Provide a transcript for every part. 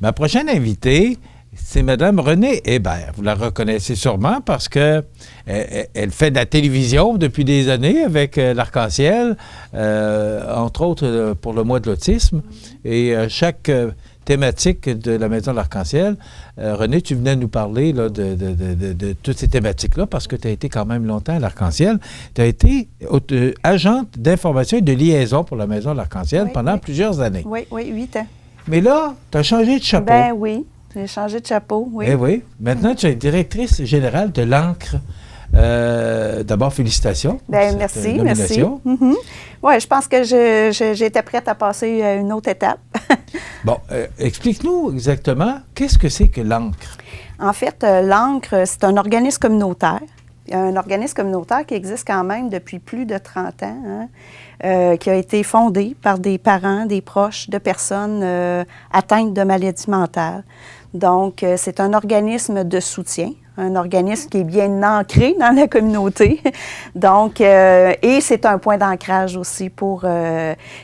Ma prochaine invitée, c'est Mme Renée Hébert. Vous la reconnaissez sûrement parce que elle fait de la télévision depuis des années avec l'Arc-en-Ciel, entre autres pour le mois de l'autisme. Et chaque thématique de la Maison de l'Arc-en-Ciel, Renée, tu venais nous parler là, de toutes ces thématiques-là parce que tu as été quand même longtemps à l'Arc-en-Ciel. Tu as été agente d'information et de liaison pour la Maison de l'Arc-en-Ciel pendant plusieurs années. Oui, 8 ans. Mais là, tu as changé de chapeau. Ben oui. J'ai changé de chapeau, oui. Eh oui. Maintenant, tu es directrice générale de l'ANCRE. D'abord, félicitations. Bien, merci. Mm-hmm. Oui, je pense que j'étais prête à passer à une autre étape. Bon, explique-nous exactement, qu'est-ce que c'est que l'ANCRE? En fait, l'ANCRE, c'est un organisme communautaire. Un organisme communautaire qui existe quand même depuis plus de 30 ans, qui a été fondé par des parents, des proches de personnes atteintes de maladies mentales. Donc, c'est un organisme de soutien, un organisme qui est bien ancré dans la communauté. Donc, et c'est un point d'ancrage aussi pour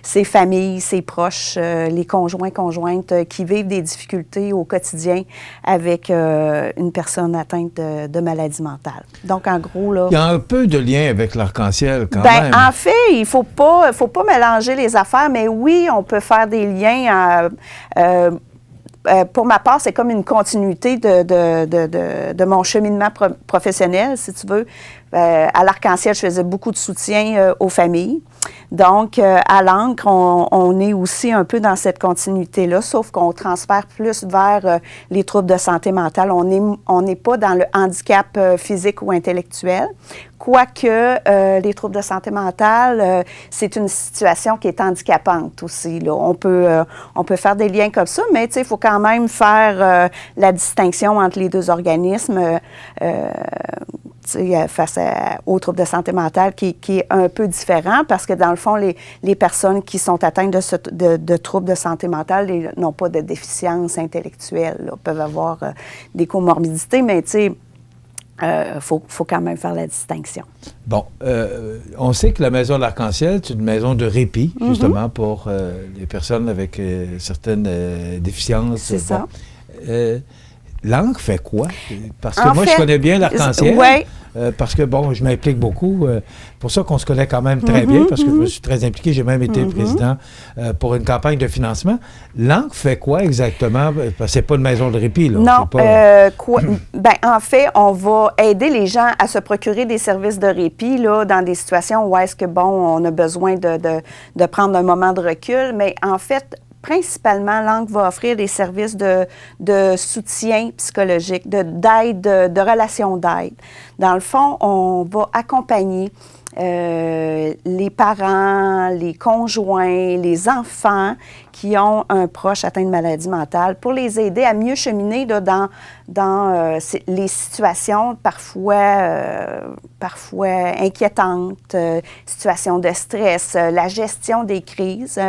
ces familles, ces proches, les conjoints, conjointes qui vivent des difficultés au quotidien avec une personne atteinte de maladie mentale. Donc, en gros, là... Il y a un peu de lien avec l'Arc-en-Ciel quand même. En fait, il ne faut pas mélanger les affaires, mais oui, on peut faire des liens pour ma part, c'est comme une continuité de mon cheminement professionnel, si tu veux. À l'Arc-en-Ciel, je faisais beaucoup de soutien aux familles. Donc, à l'ANCRE, on est aussi un peu dans cette continuité-là, sauf qu'on transfère plus vers les troubles de santé mentale. On n'est pas dans le handicap physique ou intellectuel, quoique les troubles de santé mentale, c'est une situation qui est handicapante aussi, là. On peut faire des liens comme ça, mais il faut quand même faire la distinction entre les deux organismes face aux troubles de santé mentale qui est un peu différent parce que, dans le fond, les personnes qui sont atteintes de troubles de santé mentale n'ont pas de déficience intellectuelle, là, peuvent avoir des comorbidités, mais faut quand même faire la distinction. Bon, on sait que la Maison de l'Arc-en-Ciel, c'est une maison de répit, justement, pour les personnes avec certaines déficiences. C'est ça. L'ANCRE fait quoi? Parce que moi, je connais bien l'Arc-en-Ciel. Oui. Parce que, bon, je m'implique beaucoup. Pour ça qu'on se connaît quand même très bien, parce que je me suis très impliqué. J'ai même été président pour une campagne de financement. L'ANCRE fait quoi exactement? Parce que c'est pas une maison de répit, là. Non. En fait, on va aider les gens à se procurer des services de répit, là, dans des situations où est-ce que, on a besoin de prendre un moment de recul. Mais en fait, principalement, l'ANCRE va offrir des services de soutien psychologique, d'aide, de relations d'aide. Dans le fond, on va accompagner les parents, les conjoints, les enfants qui ont un proche atteint de maladie mentale pour les aider à mieux cheminer là, dans les situations parfois inquiétantes, situations de stress, la gestion des crises.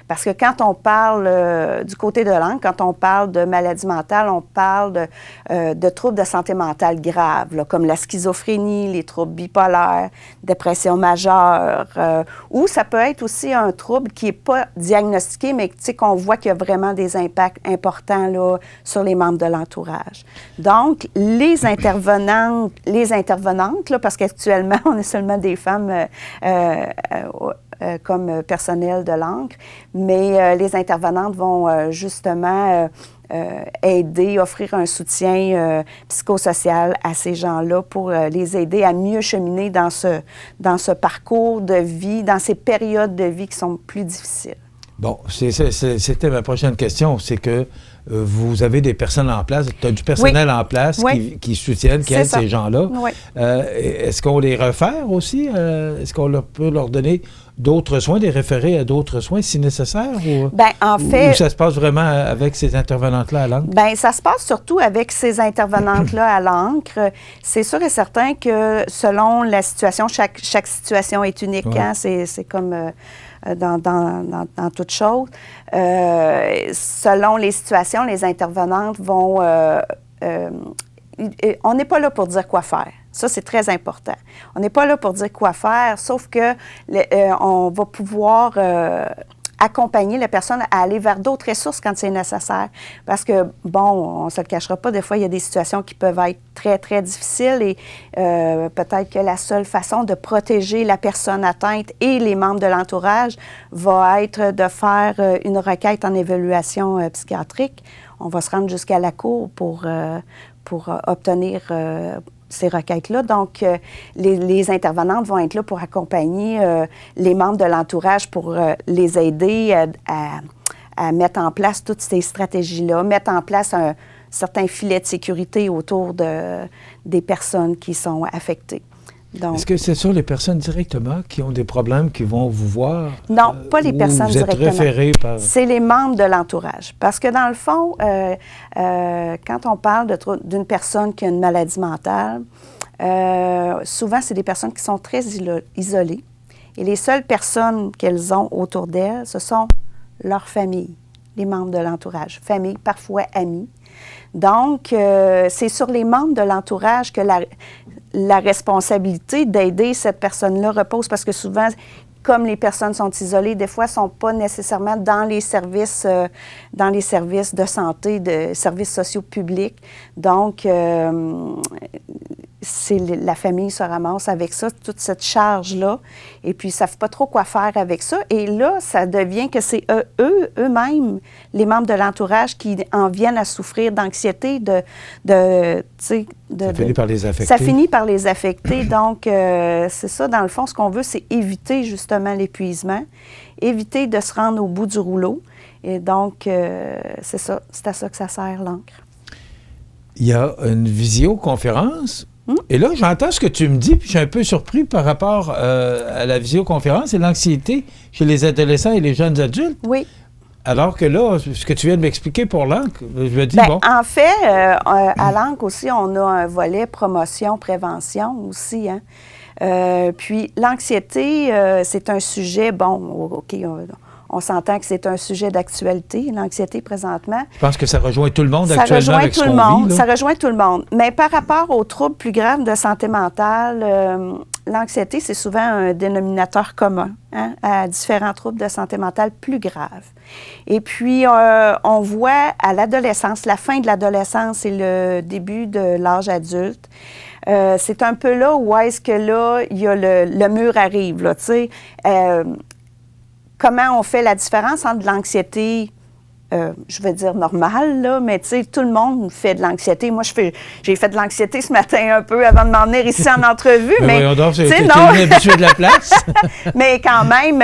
Parce que quand on parle du côté de l'ANCRE, quand on parle de maladie mentale, on parle de troubles de santé mentale graves, là, comme la schizophrénie, les troubles bipolaires, dépression majeure, ou ça peut être aussi un trouble qui n'est pas diagnostiqué, mais qu'on voit qu'il y a vraiment des impacts importants là, sur les membres de l'entourage. Donc, les intervenantes, là, parce qu'actuellement, on est seulement des femmes comme personnel de l'ANCRE, mais les intervenantes vont justement aider, offrir un soutien psychosocial à ces gens-là pour les aider à mieux cheminer dans ce parcours de vie, dans ces périodes de vie qui sont plus difficiles. Bon, c'était ma prochaine question, c'est que vous avez des personnes en place, tu as du personnel en place qui soutiennent, qui aident ces gens-là. Oui. Est-ce qu'on les réfère aussi? Est-ce qu'on peut leur donner d'autres soins, les référer à d'autres soins si nécessaire? Ou ça se passe vraiment avec ces intervenantes-là à l'ANCRE? Bien, ça se passe surtout avec ces intervenantes-là à l'ANCRE. C'est sûr et certain que selon la situation, chaque situation est unique. Ouais. Hein? C'est comme... dans toute chose. Selon les situations, les intervenantes vont... on n'est pas là pour dire quoi faire. Ça, c'est très important. On n'est pas là pour dire quoi faire, sauf que on va pouvoir accompagner la personne à aller vers d'autres ressources quand c'est nécessaire. Parce que, bon, on ne se le cachera pas, des fois, il y a des situations qui peuvent être très, très difficiles et peut-être que la seule façon de protéger la personne atteinte et les membres de l'entourage va être de faire une requête en évaluation psychiatrique. On va se rendre jusqu'à la cour pour obtenir ces requêtes-là. Donc, les intervenantes vont être là pour accompagner les membres de l'entourage pour les aider à mettre en place toutes ces stratégies-là, mettre en place un certain filet de sécurité autour des personnes qui sont affectées. Donc, est-ce que ce sont les personnes directement qui ont des problèmes qui vont vous voir? Non, pas les personnes vous êtes directement. référés par... C'est les membres de l'entourage. Parce que dans le fond, quand on parle d'une personne qui a une maladie mentale, souvent, c'est des personnes qui sont très isolées. Et les seules personnes qu'elles ont autour d'elles, ce sont leur famille, les membres de l'entourage. Famille, parfois amis. Donc, c'est sur les membres de l'entourage que la responsabilité d'aider cette personne-là repose, parce que souvent, comme les personnes sont isolées, des fois, ne sont pas nécessairement dans les services de santé, de services sociaux publics. Donc, la famille se ramasse avec ça, toute cette charge-là, et puis ils ne savent pas trop quoi faire avec ça. Et là, ça devient que c'est eux-mêmes, les membres de l'entourage, qui en viennent à souffrir d'anxiété, ça finit par les affecter. Ça finit par les affecter. Donc, c'est ça, dans le fond, ce qu'on veut, c'est éviter justement l'épuisement, éviter de se rendre au bout du rouleau. Et donc, c'est ça, c'est à ça que ça sert, l'encre. Il y a une visioconférence. Et là, j'entends ce que tu me dis, puis je suis un peu surpris par rapport à la visioconférence et l'anxiété chez les adolescents et les jeunes adultes. Oui. Alors que là, ce que tu viens de m'expliquer pour l'encre, je me dis, bon... En fait, à l'encre aussi, on a un volet promotion-prévention aussi, hein. Puis l'anxiété, c'est un sujet, bon, OK, on s'entend que c'est un sujet d'actualité, l'anxiété présentement. Je pense que ça rejoint tout le monde actuellement avec ce qu'on vit. Ça rejoint tout le monde. Mais par rapport aux troubles plus graves de santé mentale, l'anxiété, c'est souvent un dénominateur commun, hein, à différents troubles de santé mentale plus graves. Et puis, on voit à l'adolescence, la fin de l'adolescence et le début de l'âge adulte, c'est un peu là où est-ce que là, il y a le mur arrive, là, tu sais. Comment on fait la différence entre l'anxiété, je vais dire normale, là, mais tu sais, tout le monde fait de l'anxiété. Moi, j'ai fait de l'anxiété ce matin un peu avant de m'en venir ici en entrevue. Mais voyons donc, tu es habitué de la place. Mais quand même,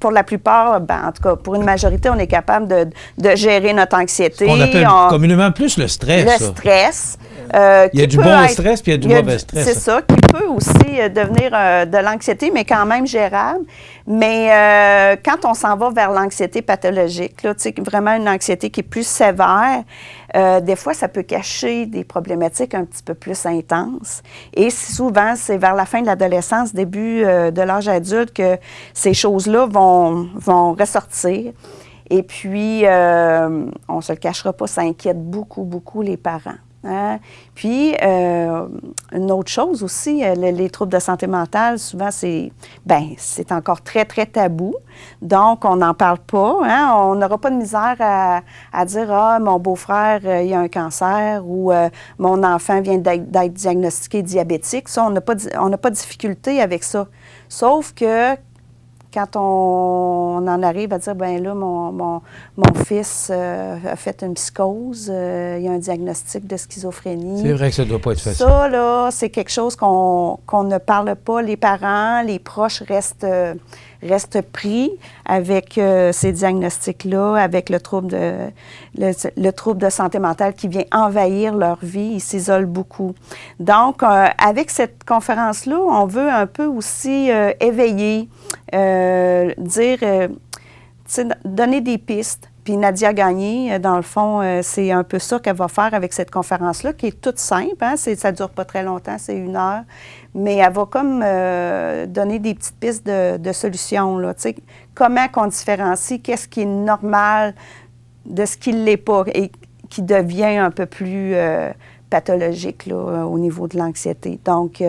pour la plupart, en tout cas, pour une majorité, on est capable de gérer notre anxiété. On appelle communément plus le stress. Le stress. Il y a du bon stress, puis il y a du mauvais stress. C'est ça, qui peut aussi devenir de l'anxiété, mais quand même gérable. Mais quand on s'en va vers l'anxiété pathologique, là, vraiment une anxiété qui est plus sévère, des fois, ça peut cacher des problématiques un petit peu plus intenses. Et souvent, c'est vers la fin de l'adolescence, début de l'âge adulte, que ces choses-là vont ressortir. Et puis, on ne se le cachera pas, ça inquiète beaucoup, beaucoup les parents. Hein? Puis, une autre chose aussi, les troubles de santé mentale, souvent, c'est encore très, très tabou. Donc, on n'en parle pas. Hein? On n'aura pas de misère à dire « Ah, mon beau-frère, il a un cancer » ou « Mon enfant vient d'être diagnostiqué diabétique ». Ça, on n'a pas de difficulté avec ça. Sauf que quand on en arrive à dire, ben là, mon fils a fait une psychose, il y a un diagnostic de schizophrénie. C'est vrai que ça ne doit pas être facile. Ça, là, c'est quelque chose qu'on ne parle pas. Les parents, les proches restent pris avec ces diagnostics-là, avec le trouble de santé mentale qui vient envahir leur vie. Ils s'isolent beaucoup. Donc, avec cette conférence-là, on veut un peu aussi éveiller, donner des pistes. Puis Nadia Gagné, dans le fond, c'est un peu ça qu'elle va faire avec cette conférence-là, qui est toute simple. Hein? Ça ne dure pas très longtemps, c'est 1 heure. Mais elle va comme donner des petites pistes de solutions. Là, comment qu'on différencie qu'est-ce qui est normal de ce qui ne l'est pas et qui devient un peu plus pathologiques là, au niveau de l'anxiété. Donc,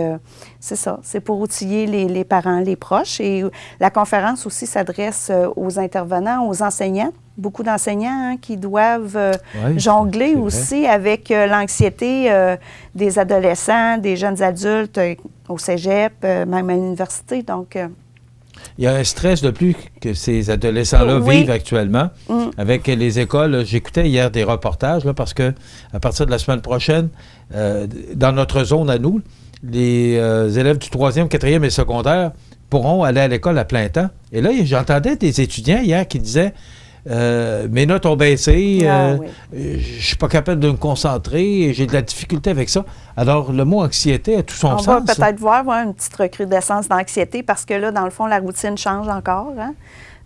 c'est ça. C'est pour outiller les parents, les proches. Et la conférence aussi s'adresse aux intervenants, aux enseignants. Beaucoup d'enseignants qui doivent jongler aussi avec l'anxiété des adolescents, des jeunes adultes au cégep, même à l'université. Donc, il y a un stress de plus que ces adolescents-là vivent actuellement avec les écoles. J'écoutais hier des reportages là, parce que à partir de la semaine prochaine, dans notre zone à nous, les élèves du 3e, 4e et secondaire pourront aller à l'école à plein temps. Et là, j'entendais des étudiants hier qui disaient mes notes ont baissé, je suis pas capable de me concentrer, j'ai de la difficulté avec ça. Alors, le mot anxiété a tout son sens. On va peut-être voir une petite recrudescence d'anxiété parce que là, dans le fond, la routine change encore. Hein?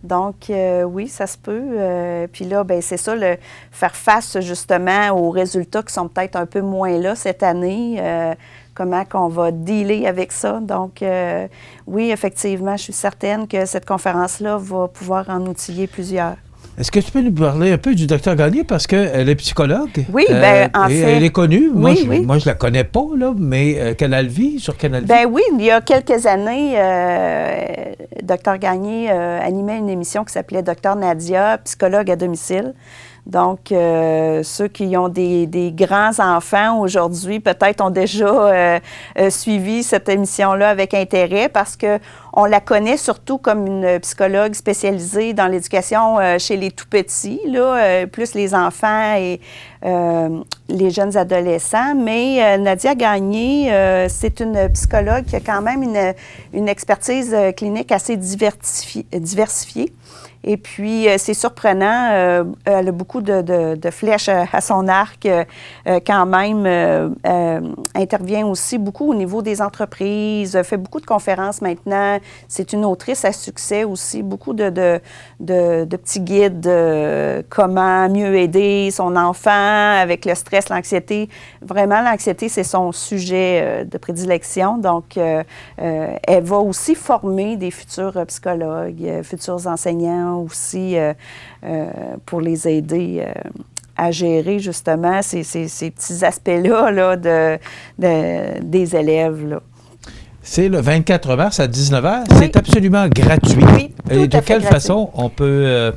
Donc, oui, ça se peut. Puis là, bien, c'est ça, faire face justement aux résultats qui sont peut-être un peu moins là cette année. Comment qu'on va dealer avec ça. Donc, oui, effectivement, je suis certaine que cette conférence-là va pouvoir en outiller plusieurs. Est-ce que tu peux nous parler un peu du Dr Gagné parce qu'elle est psychologue? Oui, bien, en fait... Elle est connue. Moi, je la connais pas, là, mais Canal Vie, sur Canal Vie? Bien oui, il y a quelques années, Dr Gagné animait une émission qui s'appelait Dr Nadia, psychologue à domicile. Donc, ceux qui ont des grands enfants aujourd'hui, peut-être ont déjà suivi cette émission-là avec intérêt parce qu'on la connaît surtout comme une psychologue spécialisée dans l'éducation chez les tout-petits, là, plus les enfants et les jeunes adolescents. Mais Nadia Gagné, c'est une psychologue qui a quand même une expertise clinique assez diversifiée. Et puis, c'est surprenant, elle a beaucoup de flèches à son arc quand même, intervient aussi beaucoup au niveau des entreprises, fait beaucoup de conférences maintenant. C'est une autrice à succès aussi, beaucoup de petits guides, comment mieux aider son enfant avec le stress, l'anxiété. Vraiment, l'anxiété, c'est son sujet de prédilection. Donc, elle va aussi former des futurs psychologues, futurs enseignants aussi pour les aider à gérer justement ces petits aspects-là là, des élèves. Là. C'est le 24 mars à 19h. Oui. C'est absolument gratuit. Oui, et de quelle façon on peut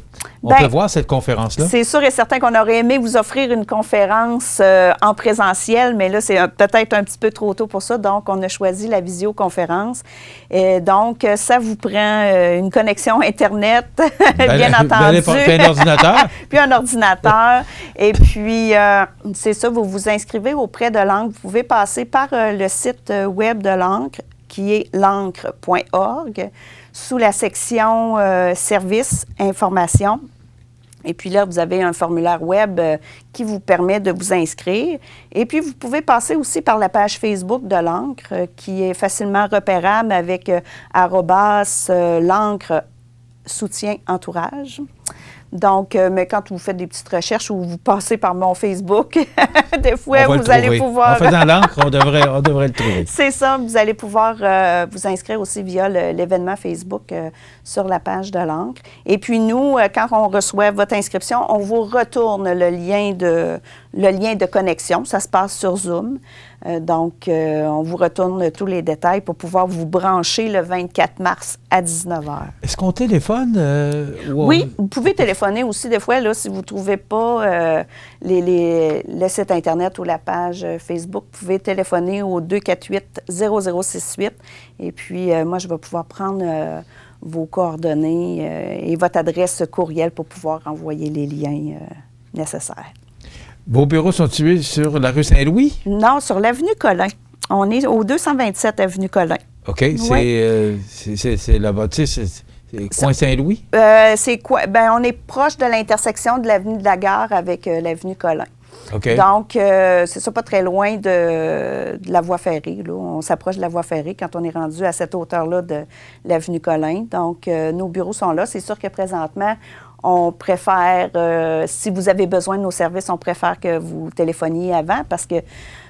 voir cette conférence-là? C'est sûr et certain qu'on aurait aimé vous offrir une conférence en présentiel, mais là, c'est peut-être un petit peu trop tôt pour ça. Donc, on a choisi la visioconférence. Et donc, ça vous prend une connexion Internet, bien entendu. Puis un ordinateur. Puis un ordinateur. Et puis, c'est ça, vous vous inscrivez auprès de l'Ancre. Vous pouvez passer par le site web de l'Ancre, qui est l'ancre.org, sous la section Services, informations. Et puis là, vous avez un formulaire web qui vous permet de vous inscrire. Et puis, vous pouvez passer aussi par la page Facebook de l'Ancre, qui est facilement repérable avec @l'Ancre soutien entourage. Donc, mais quand vous faites des petites recherches ou vous passez par mon Facebook, des fois, vous allez pouvoir... En faisant l'Ancre, on devrait le trouver. C'est ça, vous allez pouvoir vous inscrire aussi via l'événement Facebook sur la page de l'Ancre. Et puis nous, quand on reçoit votre inscription, on vous retourne le lien de connexion. Ça se passe sur Zoom. Donc, on vous retourne tous les détails pour pouvoir vous brancher le 24 mars à 19h. Est-ce qu'on téléphone? Oui, vous pouvez téléphoner aussi des fois, là, si vous ne trouvez pas le site Internet ou la page Facebook. Vous pouvez téléphoner au 248-0068. Et puis, moi, je vais pouvoir prendre vos coordonnées et votre adresse courriel pour pouvoir envoyer les liens nécessaires. Vos bureaux sont situés sur la rue Saint-Louis? Non, sur l'avenue Colin. On est au 227 avenue Colin. OK. C'est là-bas, tu sais, c'est coin Saint-Louis? C'est quoi? Bien, on est proche de l'intersection de l'avenue de la Gare avec l'avenue Colin. OK. Donc, c'est ça, pas très loin de la voie ferrée. Là. On s'approche de la voie ferrée quand on est rendu à cette hauteur-là de l'avenue Colin. Donc, nos bureaux sont là. C'est sûr que présentement, on préfère, si vous avez besoin de nos services, on préfère que vous téléphoniez avant parce que,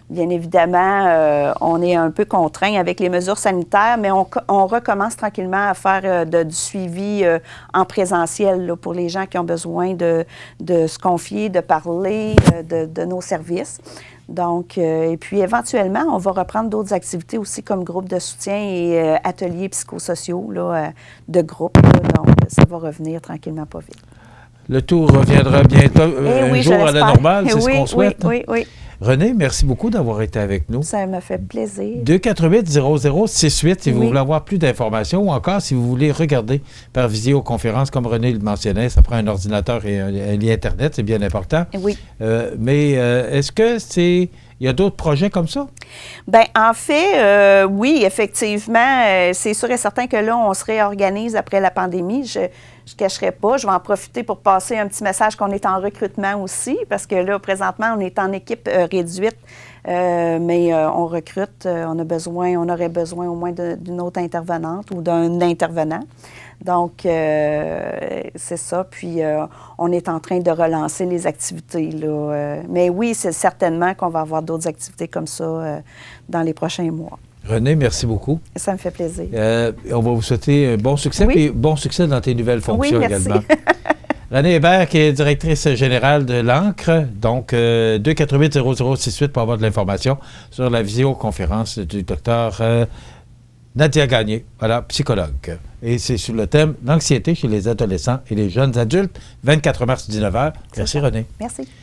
bien évidemment, on est un peu contraint avec les mesures sanitaires, mais on recommence tranquillement à faire du suivi en présentiel là, pour les gens qui ont besoin de se confier, de parler de nos services. Donc, et puis éventuellement, on va reprendre d'autres activités aussi comme groupe de soutien et ateliers psychosociaux là, de groupe. Là. Donc, ça va revenir tranquillement, pas vite. Le tout reviendra bientôt, un oui, jour à la normale, c'est ce qu'on souhaite. Oui. René, merci beaucoup d'avoir été avec nous. Ça m'a fait plaisir. 248-0068 si vous Oui. voulez avoir plus d'informations ou encore si vous voulez regarder par visioconférence, comme René le mentionnait, ça prend un ordinateur et un lien Internet, c'est bien important. Oui. Mais est-ce que il y a d'autres projets comme ça? Bien, en fait, oui, effectivement, c'est sûr et certain que là, on se réorganise après la pandémie. Je ne cacherai pas. Je vais en profiter pour passer un petit message qu'on est en recrutement aussi, parce que là, présentement, on est en équipe réduite, mais on recrute. On aurait besoin au moins d'une autre intervenante ou d'un intervenant. Donc, c'est ça. Puis, on est en train de relancer les activités, là. Mais oui, c'est certainement qu'on va avoir d'autres activités comme ça dans les prochains mois. René, merci beaucoup. Ça me fait plaisir. On va vous souhaiter un bon succès et bon succès dans tes nouvelles fonctions également. René Hébert, qui est directrice générale de l'ANCRE, donc 248-0068 pour avoir de l'information sur la visioconférence du docteur Nadia Gagné, voilà, psychologue. Et c'est sur le thème l'anxiété chez les adolescents et les jeunes adultes, 24 mars 19h. Merci René. Merci.